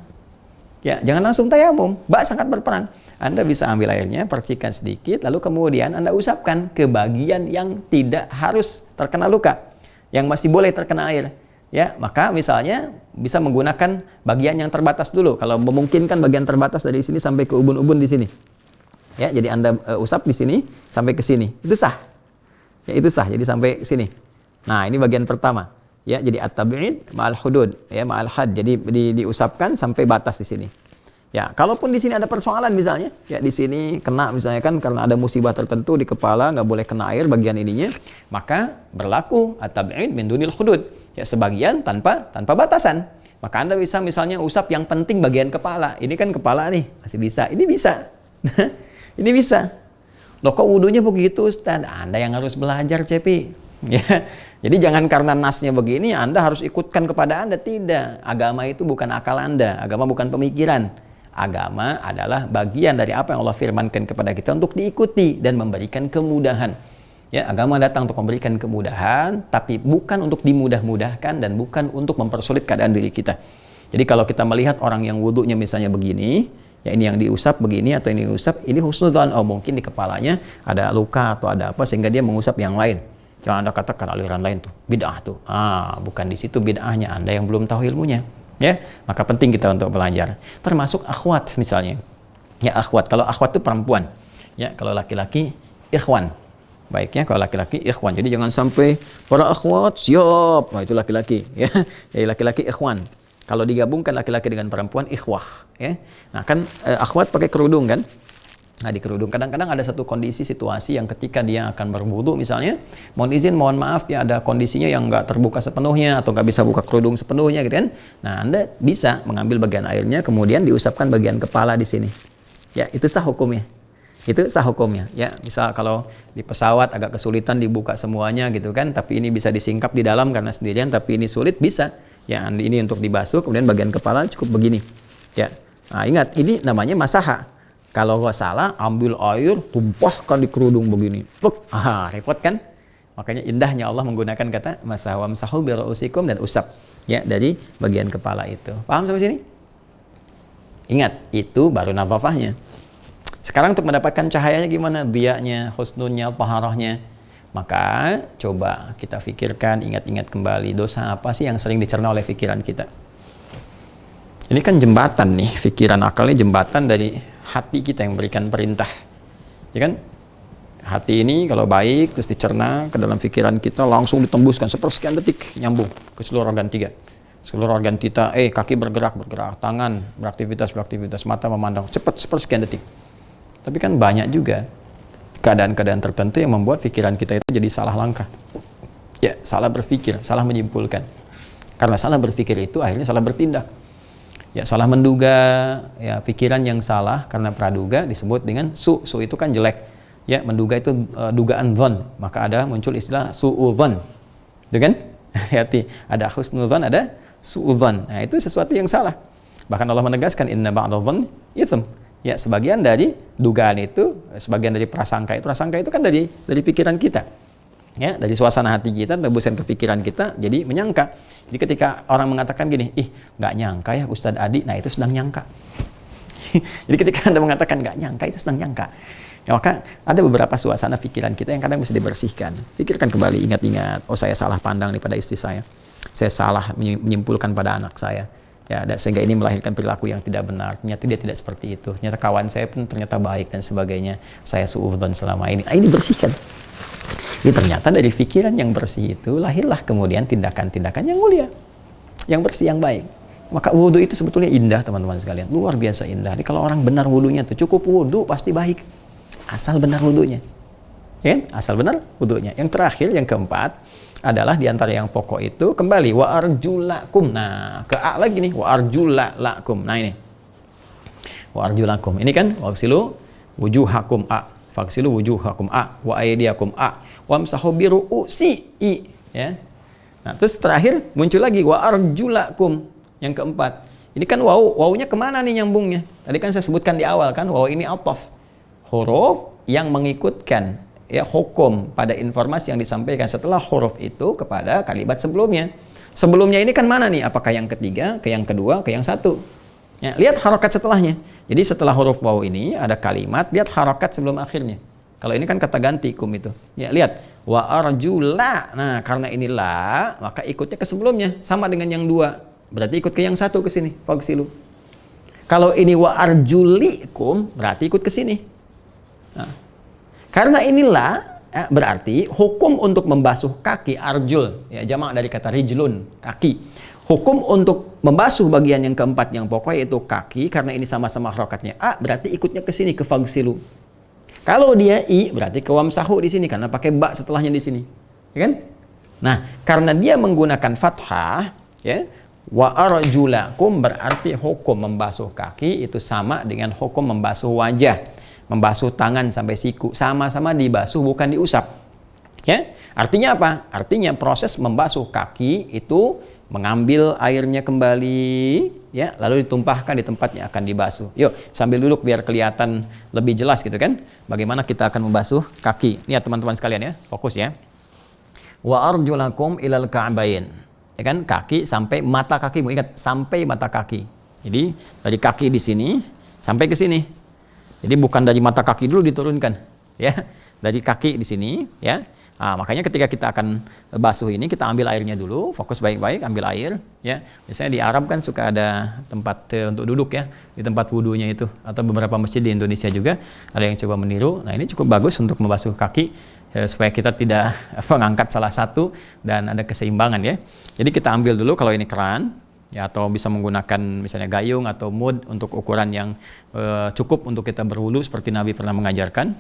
Ya, jangan langsung tayamum, ba sangat berperan. Anda bisa ambil airnya, percikan sedikit, lalu kemudian Anda usapkan ke bagian yang tidak harus terkena luka, yang masih boleh terkena air. Ya, maka misalnya bisa menggunakan bagian yang terbatas dulu. Kalau memungkinkan bagian terbatas dari sini sampai ke ubun-ubun di sini. Ya, jadi Anda usap di sini sampai ke sini. Itu sah. Ya, itu sah. Jadi sampai ke sini. Nah, ini bagian pertama. Ya, jadi at-tab'id ma'al hudud, ya ma'al had. Jadi diusapkan sampai batas di sini. Ya, kalaupun di sini ada persoalan misalnya, ya di sini kena misalnya kan karena ada musibah tertentu di kepala, nggak boleh kena air bagian ininya, maka berlaku at-tab'id min dunil hudud. Ya, sebagian tanpa batasan. Maka Anda bisa misalnya usap yang penting bagian kepala. Ini kan kepala nih, masih bisa. Ini bisa. Ini bisa. Loh, kok wudunya begitu, Ustaz? Anda yang harus belajar, Cepi. Ya, jadi jangan karena nasnya begini Anda harus ikutkan kepada Anda. Tidak. Agama itu bukan akal Anda. Agama bukan pemikiran. Agama adalah bagian dari apa yang Allah firmankan kepada kita untuk diikuti dan memberikan kemudahan. Ya, agama datang untuk memberikan kemudahan, tapi bukan untuk dimudah-mudahkan dan bukan untuk mempersulit keadaan diri kita. Jadi kalau kita melihat orang yang wudunya misalnya begini, ya ini yang diusap begini atau ini diusap, ini husnudzon, oh mungkin di kepalanya ada luka atau ada apa sehingga dia mengusap yang lain. Jangan Anda katakan aliran lain tuh, bid'ah tuh. Bukan di situ bid'ahnya, Anda yang belum tahu ilmunya. Ya, maka penting kita untuk belajar. Termasuk akhwat misalnya. Ya, akhwat. Kalau akhwat itu perempuan. Ya, kalau laki-laki ikhwan. Baiknya kalau laki-laki ikhwan. Jadi jangan sampai para akhwat siap. Nah, itu laki-laki, ya. Jadi laki-laki ikhwan. Kalau digabungkan laki-laki dengan perempuan ikhwah, ya. Nah, kan akhwat pakai kerudung kan? Nah, di kerudung kadang-kadang ada satu kondisi situasi yang ketika dia akan berwudu misalnya, mohon izin, mohon maaf ya ada kondisinya yang nggak terbuka sepenuhnya atau nggak bisa buka kerudung sepenuhnya gitu kan. Nah, Anda bisa mengambil bagian airnya kemudian diusapkan bagian kepala di sini. Ya, itu sah hukumnya. Itu sah hukumnya. Ya, misal kalau di pesawat agak kesulitan dibuka semuanya gitu kan, tapi ini bisa disingkap di dalam karena sendirian, tapi ini sulit bisa. Ya, ini untuk dibasuh kemudian bagian kepala cukup begini. Ya. Nah, ingat ini namanya masaha. Kalau nggak salah, ambil air, tumpahkan di kerudung begini. Repot kan? Makanya indahnya Allah menggunakan kata masahwamsahu birausikum dan usap. Ya, dari bagian kepala itu. Paham sampai sini? Ingat, itu baru nafafahnya. Sekarang untuk mendapatkan cahayanya gimana? Diyanya, husnunnya, taharahnya. Maka coba kita pikirkan, ingat-ingat kembali dosa apa sih yang sering dicerna oleh pikiran kita. Ini kan jembatan nih, pikiran akalnya jembatan dari hati kita yang memberikan perintah. Ya kan? Hati ini kalau baik terus dicerna ke dalam pikiran kita, langsung ditembuskan sepersekian detik nyambung ke seluruh organ tiga. Seluruh organ kita, kaki bergerak, tangan beraktivitas, mata memandang, cepat sepersekian detik. Tapi kan banyak juga keadaan-keadaan tertentu yang membuat pikiran kita itu jadi salah langkah. Ya, salah berpikir, salah menyimpulkan. Karena salah berpikir itu akhirnya salah bertindak. Ya, salah menduga, ya pikiran yang salah karena praduga disebut dengan su itu kan jelek. Ya, menduga itu dugaan dzan, maka ada muncul istilah su'udzan. Itu kan? Hati-hati, ada husnudzan, ada su'udzan. Nah, itu sesuatu yang salah. Bahkan Allah menegaskan inna ba'dadh-dzan itsm. Ya, sebagian dari dugaan itu, sebagian dari prasangka itu kan dari pikiran kita. Ya, dari suasana hati kita, tembusan ke pikiran kita, jadi menyangka. Jadi ketika orang mengatakan gini, nggak nyangka ya Ustadz Adi, nah itu sedang nyangka. Jadi ketika Anda mengatakan nggak nyangka, itu sedang nyangka. Ya, maka ada beberapa suasana pikiran kita yang kadang mesti dibersihkan. Pikirkan kembali, ingat-ingat, saya salah pandang nih pada istri saya salah menyimpulkan pada anak saya. Ya, sehingga ini melahirkan perilaku yang tidak benar. Ternyata dia tidak seperti itu. Ternyata kawan saya pun ternyata baik dan sebagainya. Saya suudzon selama ini. Nah, ini bersihkan. Jadi ternyata dari pikiran yang bersih itu lahirlah kemudian tindakan-tindakan yang mulia, yang bersih, yang baik. Maka wudhu itu sebetulnya indah, teman-teman sekalian. Luar biasa indah. Jadi kalau orang benar wudhunya tuh, cukup wudhu pasti baik. Asal benar wudhunya. Ya, asal benar wudhunya. Yang terakhir, yang keempat adalah diantara yang pokok itu kembali wa arjulakum. Nah, ke A lagi nih, wa arjulakum. Nah ini. Wa arjulakum. Ini kan waghsilu wujuhakum A. Faghsilu wujuhakum A wa aydiyakum A. Wamsahu biru'usi I. Ya. Nah, terus terakhir muncul lagi wa arjulakum yang keempat. Ini kan wawunya kemana nih nyambungnya? Tadi kan saya sebutkan di awal kan, waw ini ataf. Huruf yang mengikutkan ya hukum pada informasi yang disampaikan setelah huruf itu kepada kalimat sebelumnya. Sebelumnya ini kan mana nih? Apakah yang ketiga, ke yang kedua, ke yang satu? Ya, lihat harokat setelahnya. Jadi setelah huruf waw ini ada kalimat, lihat harokat sebelum akhirnya. Kalau ini kan kata ganti kum itu. Ya, lihat wa arjula. Nah, karena inilah maka ikutnya ke sebelumnya sama dengan yang dua. Berarti ikut ke yang satu ke sini. Faghsilu. Kalau ini wa arjulikum berarti ikut ke sini. Nah, karena inilah berarti hukum untuk membasuh kaki arjul, ya jamak dari kata rijlun, kaki. Hukum untuk membasuh bagian yang keempat yang pokok yaitu kaki, karena ini sama-sama harokatnya A, berarti ikutnya ke sini ke faghsilu. Kalau dia I, berarti ke wamsahu di sini karena pakai ba setelahnya di sini. Ya kan? Nah, karena dia menggunakan fathah, ya, wa arjulakum berarti hukum membasuh kaki itu sama dengan hukum membasuh wajah. Membasuh tangan sampai siku, sama-sama dibasuh bukan diusap. Ya, artinya apa? Artinya proses membasuh kaki itu mengambil airnya kembali, ya, lalu ditumpahkan di tempat yang akan dibasuh. Yuk, sambil duduk biar kelihatan lebih jelas gitu kan? Bagaimana kita akan membasuh kaki? Lihat teman-teman sekalian ya, fokus ya. Wa arjulakum ilal ka'bain. Ya kan? Kaki sampai mata kakimu. Ingat, sampai mata kaki. Jadi dari kaki di sini sampai ke sini. Jadi bukan dari mata kaki dulu diturunkan, ya, dari kaki di sini, ya. Nah, makanya ketika kita akan basuh ini kita ambil airnya dulu, fokus baik-baik, ambil air, ya. Biasanya di Arab kan suka ada tempat untuk duduk ya, di tempat wudhunya itu, atau beberapa masjid di Indonesia juga ada yang coba meniru. Nah ini cukup bagus untuk membasuh kaki supaya kita tidak mengangkat salah satu dan ada keseimbangan ya. Jadi kita ambil dulu kalau ini keran. Ya, atau bisa menggunakan misalnya gayung atau mud untuk ukuran yang cukup untuk kita berwudu seperti Nabi pernah mengajarkan.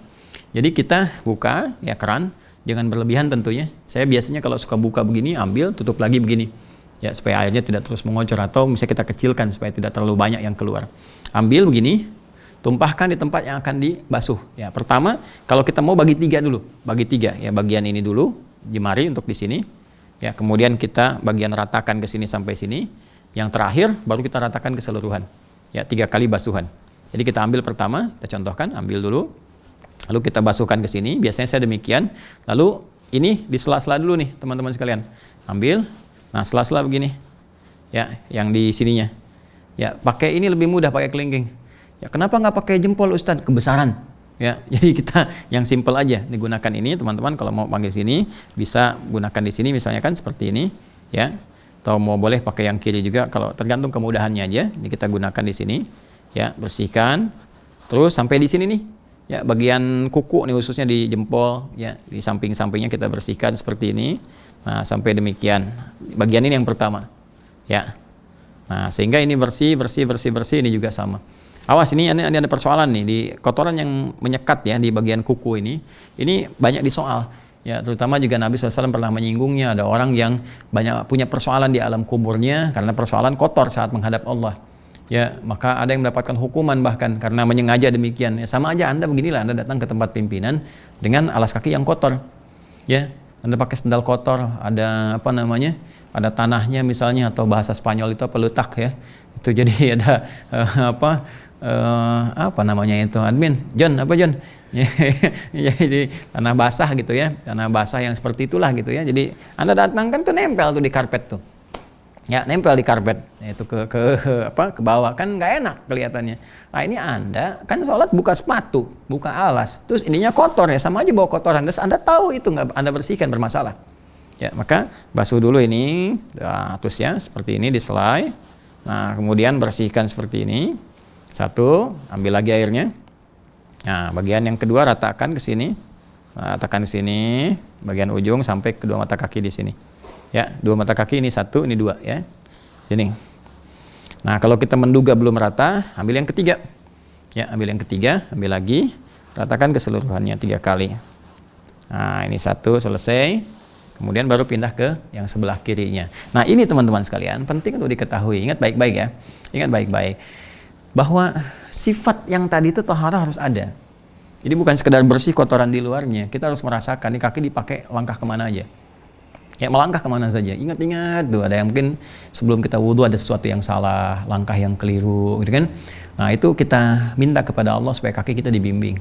Jadi kita buka ya keran, jangan berlebihan tentunya. Saya biasanya kalau suka buka begini, ambil, tutup lagi begini. Ya, supaya airnya tidak terus mengocor atau misalnya kita kecilkan supaya tidak terlalu banyak yang keluar. Ambil begini, tumpahkan di tempat yang akan dibasuh. Ya, pertama kalau kita mau bagi tiga dulu, bagi tiga ya, bagian ini dulu, jemari untuk di sini. Ya, kemudian kita bagian ratakan ke sini sampai sini. Yang terakhir baru kita ratakan keseluruhan. Ya, 3 kali basuhan. Jadi kita ambil pertama, kita contohkan, ambil dulu. Lalu kita basuhkan ke sini. Biasanya saya demikian. Lalu ini di sela-sela dulu nih, teman-teman sekalian. Ambil. Nah, sela-sela begini. Ya, yang di sininya. Ya, pakai ini lebih mudah pakai kelingking. Ya, kenapa nggak pakai jempol Ustadz? Kebesaran. Ya, jadi kita yang simple aja digunakan ini, teman-teman. Kalau mau panggil sini, bisa gunakan di sini misalnya kan seperti ini, ya. Atau mau boleh pakai yang kiri juga, kalau tergantung kemudahannya aja. Ini kita gunakan di sini, ya, bersihkan. Terus sampai di sini nih, ya bagian kuku nih khususnya di jempol, ya di samping-sampingnya kita bersihkan seperti ini. Nah sampai demikian. Bagian ini yang pertama, ya. Nah sehingga ini bersih ini juga sama. Awas ini ada persoalan nih di kotoran yang menyekat ya di bagian kuku ini. Ini banyak disoal. Ya, terutama juga Nabi SAW pernah menyinggungnya, ada orang yang banyak punya persoalan di alam kuburnya karena persoalan kotor saat menghadap Allah. Ya, maka ada yang mendapatkan hukuman bahkan karena menyengaja demikian. Ya, sama aja Anda beginilah, Anda datang ke tempat pimpinan dengan alas kaki yang kotor. Ya, Anda pakai sendal kotor, ada apa namanya? Ada tanahnya misalnya, atau bahasa Spanyol itu apa, letak ya. Itu jadi ada apa namanya itu, admin John apa John ya, jadi tanah basah gitu ya, tanah basah yang seperti itulah gitu ya. Jadi Anda datang kan tuh nempel tuh di karpet tuh ya, nempel di karpet itu ke bawah kan nggak enak kelihatannya. Nah ini Anda kan sholat buka sepatu, buka alas, terus ininya kotor ya, sama aja bawa kotoran. Terus Anda tahu itu nggak Anda bersihkan, bermasalah ya. Maka basuh dulu ini, nah, terus ya seperti ini diselai. Nah kemudian bersihkan seperti ini. Satu, ambil lagi airnya. Nah, bagian yang kedua ratakan ke sini. Ratakan ke sini, bagian ujung sampai kedua mata kaki di sini. Ya, dua mata kaki ini satu, ini dua ya. Sini. Nah, kalau kita menduga belum rata, ambil yang ketiga. Ya, ambil yang ketiga, ambil lagi, ratakan keseluruhannya 3 kali. Nah, ini satu selesai. Kemudian baru pindah ke yang sebelah kirinya. Nah, ini teman-teman sekalian, penting untuk diketahui. Ingat baik-baik ya. Ingat baik-baik. Bahwa sifat yang tadi itu taharah harus ada. Jadi bukan sekedar bersih kotoran di luarnya, kita harus merasakan nih kaki dipakai langkah kemana aja. Ya melangkah kemana saja. Ingat-ingat tuh, ada yang mungkin sebelum kita wudhu ada sesuatu yang salah, langkah yang keliru, gitu kan? Nah itu kita minta kepada Allah supaya kaki kita dibimbing.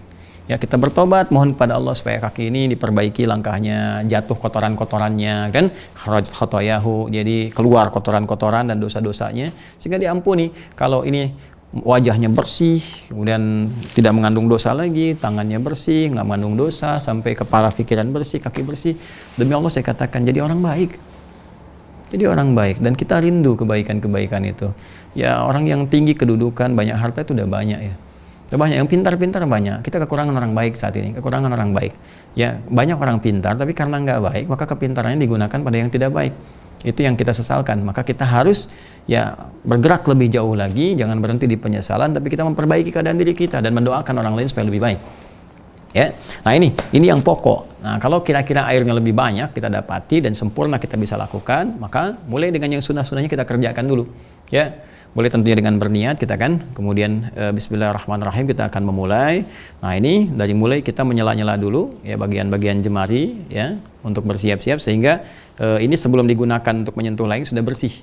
Ya kita bertobat, mohon kepada Allah supaya kaki ini diperbaiki langkahnya, jatuh kotoran-kotorannya, kan? Kharajat khotoyahu, jadi keluar kotoran-kotoran dan dosa-dosanya, sehingga diampuni. Kalau ini wajahnya bersih, kemudian tidak mengandung dosa lagi, tangannya bersih, nggak mengandung dosa, sampai kepala pikiran bersih, kaki bersih. Demi Allah saya katakan, jadi orang baik. Jadi orang baik, dan kita rindu kebaikan-kebaikan itu. Ya orang yang tinggi kedudukan, banyak harta itu udah banyak ya. Udah banyak, yang pintar-pintar banyak. Kita kekurangan orang baik saat ini, kekurangan orang baik. Ya banyak orang pintar, tapi karena nggak baik, maka kepintarannya digunakan pada yang tidak baik. Itu yang kita sesalkan. Maka kita harus ya bergerak lebih jauh lagi, jangan berhenti di penyesalan, tapi kita memperbaiki keadaan diri kita dan mendoakan orang lain supaya lebih baik. Ya. Nah ini yang pokok. Nah kalau kira-kira airnya lebih banyak kita dapati dan sempurna kita bisa lakukan, maka mulai dengan yang sunnah-sunnahnya kita kerjakan dulu. Ya. Boleh tentunya dengan berniat kita kan, kemudian bismillahirrahmanirrahim kita akan memulai. Nah ini dari mulai kita menyela-nyela dulu ya bagian-bagian jemari ya untuk bersiap-siap sehingga ini sebelum digunakan untuk menyentuh lagi sudah bersih.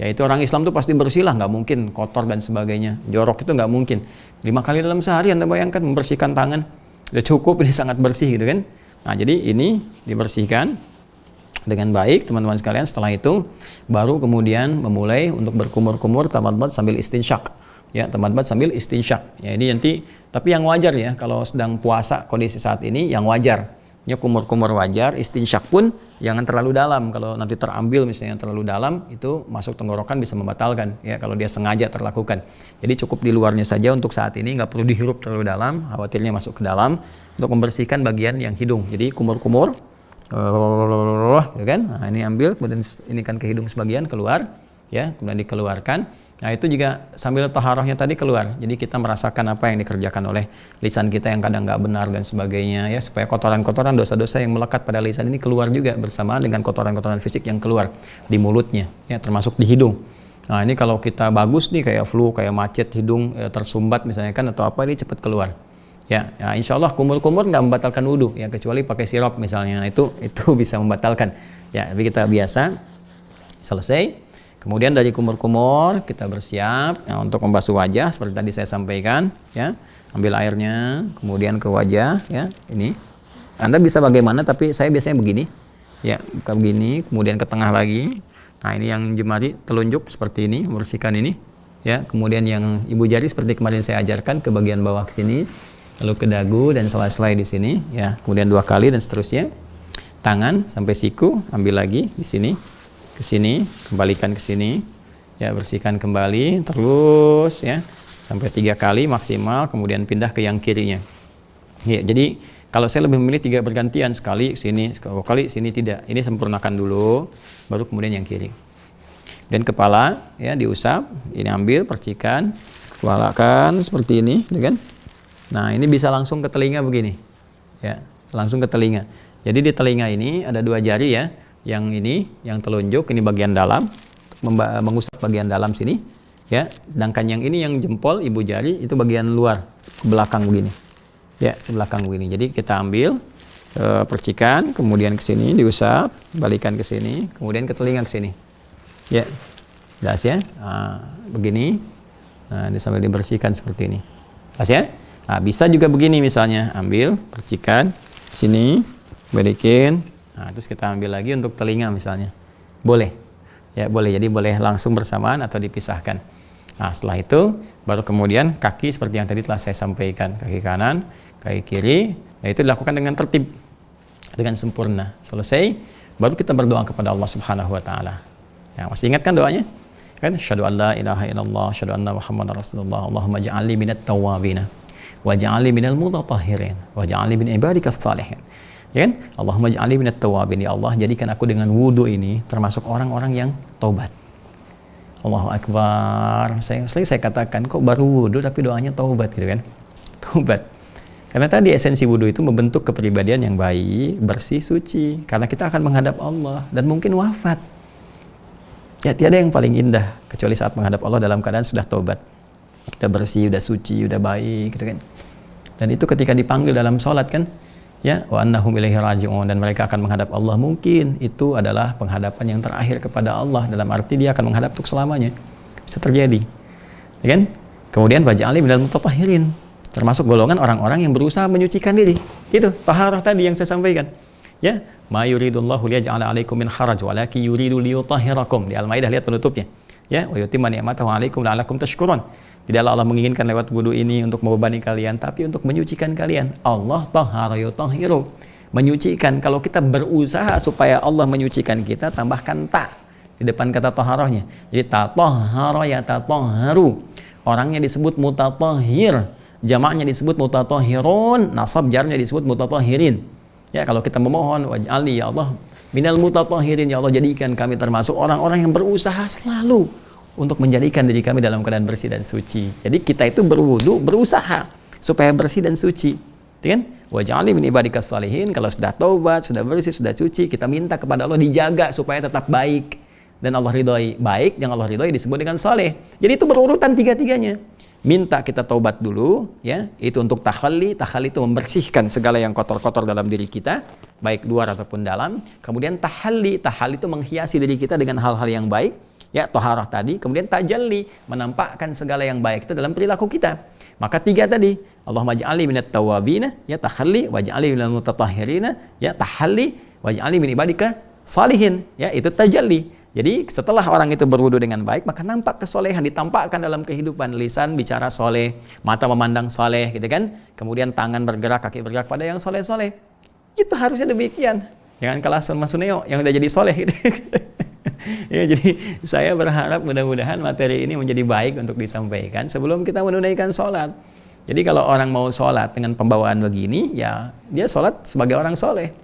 Ya itu orang Islam tuh pasti bersih lah, nggak mungkin kotor dan sebagainya. Jorok itu nggak mungkin. 5 kali dalam sehari Anda bayangkan membersihkan tangan, udah cukup, ini sangat bersih gitu kan. Nah jadi ini dibersihkan dengan baik teman-teman sekalian. Setelah itu baru kemudian memulai untuk berkumur-kumur tamadmat sambil istinsyak. Ya tamadmat sambil istinsyak. Ya ini nanti tapi yang wajar ya kalau sedang puasa kondisi saat ini yang wajar. Ya kumur-kumur wajar, istinsyak pun jangan terlalu dalam. Kalau nanti terambil misalnya terlalu dalam, itu masuk tenggorokan bisa membatalkan. Ya kalau dia sengaja terlakukan. Jadi cukup di luarnya saja untuk saat ini, nggak perlu dihirup terlalu dalam. Khawatirnya masuk ke dalam untuk membersihkan bagian yang hidung. Jadi kumur-kumur, gitu kan? Nah ini ambil, kemudian ini kan ke hidung sebagian keluar, ya kemudian dikeluarkan. Nah itu juga sambil taharahnya tadi keluar. Jadi kita merasakan apa yang dikerjakan oleh lisan kita yang kadang nggak benar dan sebagainya ya, supaya kotoran-kotoran dosa-dosa yang melekat pada lisan ini keluar juga bersamaan dengan kotoran-kotoran fisik yang keluar di mulutnya ya, termasuk di hidung. Nah ini kalau kita bagus nih kayak flu, kayak macet hidung tersumbat misalnya kan atau apa, ini cepat keluar. Ya, insya Allah kumur-kumur nggak membatalkan wudhu ya, kecuali pakai sirup misalnya. Nah, itu bisa membatalkan. Ya, tapi kita biasa selesai. Kemudian dari kumur-kumur kita bersiap untuk membasuh wajah seperti tadi saya sampaikan ya. Ambil airnya, kemudian ke wajah ya. Ini. Anda bisa bagaimana, tapi saya biasanya begini. Ya, buka begini, kemudian ke tengah lagi. Nah, ini yang jemari telunjuk seperti ini, membersihkan ini ya. Kemudian yang ibu jari seperti kemarin saya ajarkan ke bagian bawah ke sini, lalu ke dagu dan selai-selai di sini ya. Kemudian 2 kali dan seterusnya. Tangan sampai siku, ambil lagi di sini. Ke sini, kembalikan ke sini, ya bersihkan kembali, terus ya, sampai 3 kali maksimal, kemudian pindah ke yang kirinya. Ya, jadi kalau saya lebih memilih 3 bergantian, sekali sini, sekali sini, tidak. Ini sempurnakan dulu, baru kemudian yang kiri. Dan kepala ya diusap, ini ambil percikan, kepalakan seperti ini, ya kan? Nah, ini bisa langsung ke telinga begini. Ya, langsung ke telinga. Jadi di telinga ini ada 2 jari ya. Yang ini, yang telunjuk, ini bagian dalam, mengusap bagian dalam sini, ya. Sedangkan yang ini, yang jempol, ibu jari, itu bagian luar, ke belakang begini. Ya, ke belakang begini. Jadi kita ambil percikan, kemudian ke sini diusap, balikan ke sini, kemudian ke telinga ke sini. Ya, jelas ya. Nah, begini. Nah, ini sambil dibersihkan seperti ini. Jelas ya. Nah, bisa juga begini misalnya, ambil percikan sini, balikin. Nah, terus kita ambil lagi untuk telinga misalnya. Boleh. Ya, boleh. Jadi boleh langsung bersamaan atau dipisahkan. Nah, setelah itu baru kemudian kaki seperti yang tadi telah saya sampaikan, kaki kanan, kaki kiri. Nah, itu dilakukan dengan tertib, dengan sempurna. Selesai, baru kita berdoa kepada Allah Subhanahu wa taala. Ya, masih ingat kan doanya? Kan syahadu an la ilaha illallah, syahadu anna Muhammadar Rasulullah, Allahumma ja'alni minat tawwabin wa ja'alni minal mutatahhirin wa ja'alni min ibadikas salihin. Ya kan? Allahumma ja'alni minat tawwabin, ya Allah, jadikan aku dengan wudu ini termasuk orang-orang yang taubat. Allahu Akbar. Saya katakan, kok baru wudu tapi doanya taubat gitu kan? Taubat. Karena tadi esensi wudu itu membentuk kepribadian yang baik, bersih, suci. Karena kita akan menghadap Allah dan mungkin wafat. Ya, tiada yang paling indah kecuali saat menghadap Allah dalam keadaan sudah taubat. Sudah bersih, sudah suci, sudah baik gitu kan. Dan itu ketika dipanggil dalam sholat kan, ya, wa annahum ilaihi raji'un, dan mereka akan menghadap Allah, mungkin itu adalah penghadapan yang terakhir kepada Allah, dalam arti dia akan menghadap untuk selamanya. Bisa terjadi. Ya kan? Kemudian waj'alni minal mutatahhirin, termasuk golongan orang-orang yang berusaha menyucikan diri. Itu taharah tadi yang saya sampaikan. Ya, ma yuridullahu liyaj'ala 'alaikum min haraj walakin yuridu liyutahhirakum. Di Al-Maidah lihat penutupnya. Ya, wa yutimma ni'matahu 'alaikum la'allakum tashkurun. Tidaklah Allah menginginkan lewat wudu ini untuk membebani kalian, tapi untuk menyucikan kalian. Allah tahara yutahhiru, menyucikan. Kalau kita berusaha supaya Allah menyucikan kita, tambahkan ta di depan kata taharahnya. Jadi tatahhara yatatahharu. Orangnya disebut mutatahhir, jamaknya disebut mutatahhirun, nasab jarnya disebut mutatahhirin. Ya, kalau kita memohon, waj'alni ya Allah minal mutatahhirin, ya Allah jadikan kami termasuk orang-orang yang berusaha selalu untuk menjadikan diri kami dalam keadaan bersih dan suci. Jadi kita itu berwudu, berusaha supaya bersih dan suci. Kan? Waj'alni min ibadikas salihin. Kalau sudah taubat, sudah bersih, sudah suci, kita minta kepada Allah dijaga supaya tetap baik dan Allah ridhoi. Baik yang Allah ridhoi disebut dengan saleh. Jadi itu berurutan tiga-tiganya. Minta kita taubat dulu, ya, itu untuk takhalli. Takhalli itu membersihkan segala yang kotor-kotor dalam diri kita, baik luar ataupun dalam. Kemudian tahalli, tahalli itu menghiasi diri kita dengan hal-hal yang baik, ya, taharah tadi. Kemudian tajalli, menampakkan segala yang baik itu dalam perilaku kita. Maka 3 tadi, Allahumma ja'alni minat tawwabin, ya, takhalli, waj'alni minal mutatahhirin, ya, tahalli, waj'alni min ibadika salihin, ya, itu tajalli. Jadi setelah orang itu berwudu dengan baik, maka nampak kesolehan ditampakkan dalam kehidupan. Lisan bicara soleh, mata memandang soleh, gitu kan. Kemudian tangan bergerak, kaki bergerak pada yang soleh-soleh. Itu harusnya demikian. Jangan kalah sama Suneo yang udah jadi soleh gitu. Ya, jadi saya berharap mudah-mudahan materi ini menjadi baik untuk disampaikan sebelum kita menunaikan sholat. Jadi kalau orang mau sholat dengan pembawaan begini, ya dia sholat sebagai orang soleh.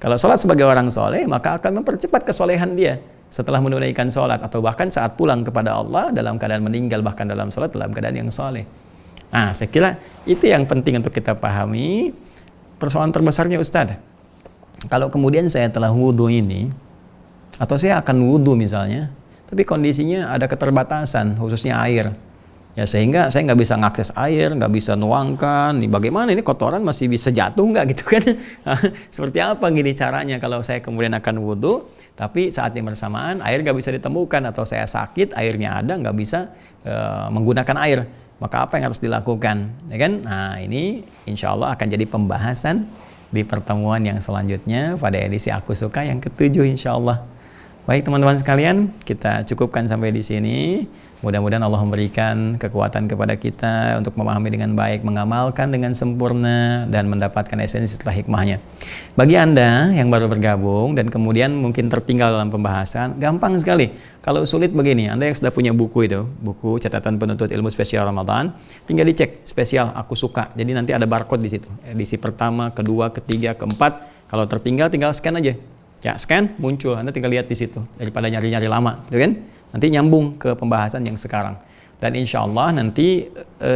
Kalau sholat sebagai orang soleh, maka akan mempercepat kesolehan dia setelah menunaikan sholat, atau bahkan saat pulang kepada Allah dalam keadaan meninggal, bahkan dalam sholat dalam keadaan yang soleh. Nah, saya kira itu yang penting untuk kita pahami. Persoalan terbesarnya Ustadz, kalau kemudian saya telah wudhu ini, atau saya akan wudhu misalnya, tapi kondisinya ada keterbatasan, khususnya air, ya, sehingga saya nggak bisa ngakses air, nggak bisa nuangkan. Nih, bagaimana ini kotoran masih bisa jatuh nggak gitu kan? Seperti apa gini caranya kalau saya kemudian akan wudhu, tapi saat yang bersamaan air nggak bisa ditemukan, atau saya sakit, airnya ada, nggak bisa menggunakan air. Maka apa yang harus dilakukan? Ya kan? Nah, ini insya Allah akan jadi pembahasan di pertemuan yang selanjutnya pada edisi Aku Suka yang ke-7 insya Allah. Baik teman-teman sekalian, kita cukupkan sampai di sini. Mudah-mudahan Allah memberikan kekuatan kepada kita untuk memahami dengan baik, mengamalkan dengan sempurna, dan mendapatkan esensi setelah hikmahnya. Bagi Anda yang baru bergabung dan kemudian mungkin tertinggal dalam pembahasan, gampang sekali. Kalau sulit begini, Anda yang sudah punya buku itu, buku catatan penuntut ilmu spesial Ramadan, tinggal dicek spesial aku suka. Jadi nanti ada barcode di situ. Edisi pertama, kedua, ketiga, keempat. Kalau tertinggal tinggal scan aja. Ya, scan muncul, Anda tinggal lihat di situ daripada nyari-nyari lama, gitu kan? Nanti nyambung ke pembahasan yang sekarang. Dan insya Allah nanti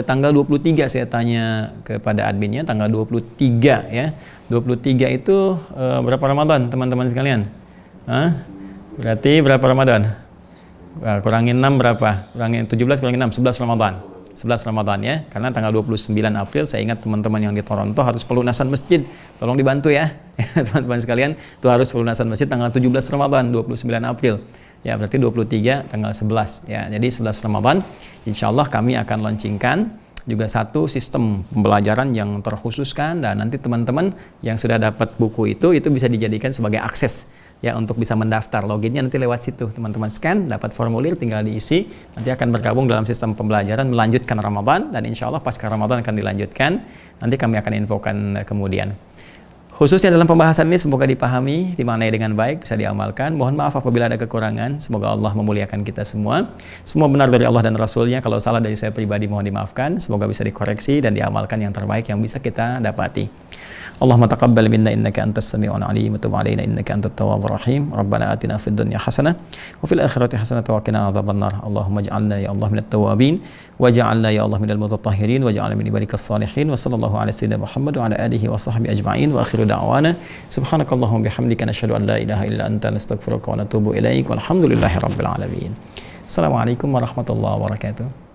tanggal 23 saya tanya kepada adminnya, tanggal 23 ya. 23 itu berapa Ramadan teman-teman sekalian? Berarti berapa Ramadan? Kurangin 6 berapa? Kurangin 17 kurangin 6, 11 Ramadan. 11 Ramadan ya, karena tanggal 29 April saya ingat teman-teman yang di Toronto harus pelunasan masjid, tolong dibantu ya teman-teman sekalian, itu harus pelunasan masjid tanggal 17 Ramadan, 29 April ya, berarti 23 tanggal 11 ya, jadi 11 Ramadan insya Allah kami akan launchingkan juga satu sistem pembelajaran yang terkhususkan, dan nanti teman-teman yang sudah dapat buku itu bisa dijadikan sebagai akses ya untuk bisa mendaftar. Loginnya nanti lewat situ, teman-teman scan, dapat formulir, tinggal diisi, nanti akan bergabung dalam sistem pembelajaran melanjutkan Ramadan, dan insya Allah pasca Ramadan akan dilanjutkan, nanti kami akan infokan kemudian. Khususnya dalam pembahasan ini semoga dipahami, dimaknai dengan baik, bisa diamalkan. Mohon maaf apabila ada kekurangan. Semoga Allah memuliakan kita semua. Semua benar dari Allah dan Rasulnya. Kalau salah dari saya pribadi mohon dimaafkan. Semoga bisa dikoreksi dan diamalkan yang terbaik yang bisa kita dapati. Allahumma taqabbal minna innaka antas sami'un alim wa tub 'alaina innaka antat tawwabur rahim. Rabbana atina fid dunya hasanah wa fil akhirati hasanah wa qina adzabannar. Allahumma ij'alna ya Allah minat tawwabin waj'alna ya Allah minal mutatahhirin waj'alna min ibadikas salihin. Wa sallallahu ala sayyidina Muhammad wa ala alihi wa sahbihi ajma'in wa akhiru da'wana subhanakallahumma bihamdika nashhadu an la ilaha illa anta nastaghfiruka wa natubu ilaik walhamdulillahi rabbil alamin. Assalamualaikum warahmatullahi wabarakatuh.